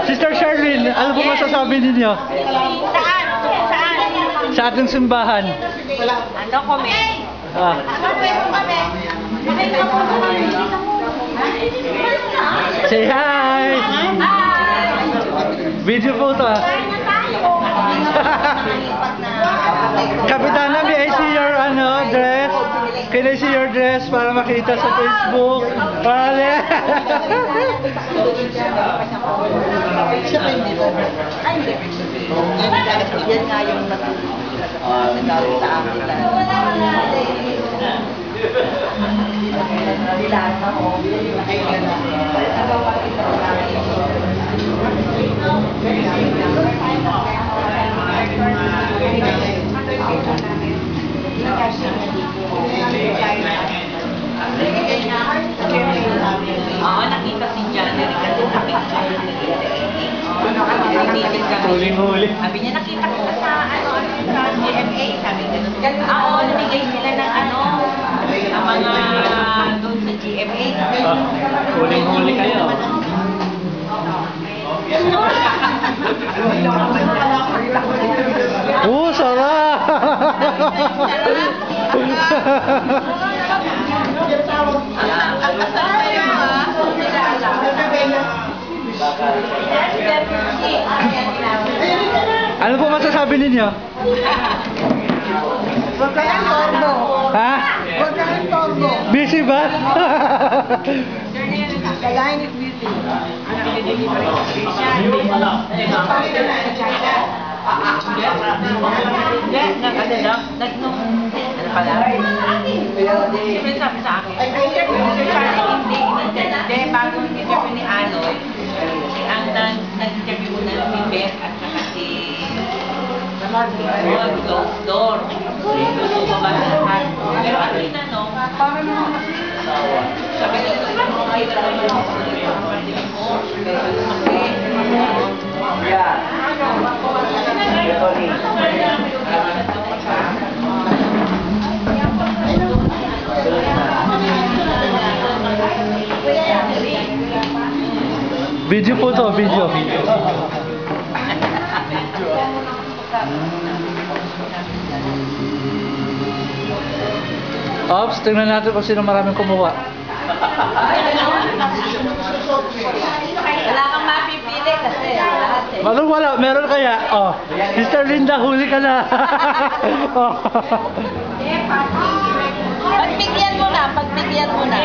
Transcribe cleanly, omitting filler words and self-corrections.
Sister Sherlyn, ano po masasabi ninyo? Saan? Saan? Sa ating simbahan. Ano comment? Say hi! Video po to Kapitana, may I see your dress? Can I see your dress para makita sa Facebook? Vale! Yan nga yung nagawin sa akin. Oo, nakita si Janet kasi sa picture. Huling-huli. Sabi niya, nakita ko sa sa GMA. Sabi niya, oo, nabigay sila ng ang mga doon sa GMA. Huling-huli kayo. Sarap! Ano po masasabi ninyo? Huwag ka ng torbo. Ha? Huwag ka ng torbo. Busy ba? The line is busy. Siyempre sabi sa akin, Mr. Charlie, hindi, bago interview ni Anoy, ang nag-interview mo na si Beth at saka si closed door. Gusto ko ba lahat? Pero ano yung tanong, sabi ko, makikita ko yung Video po to, video. Ops, tingnan natin kung sino maraming kumuha. wala kang mapipili kasi lahat eh. Wala, meron kaya? Oh, Sister Linda, huli ka na. Oh. Pagbigyan mo na, pagbigyan mo na.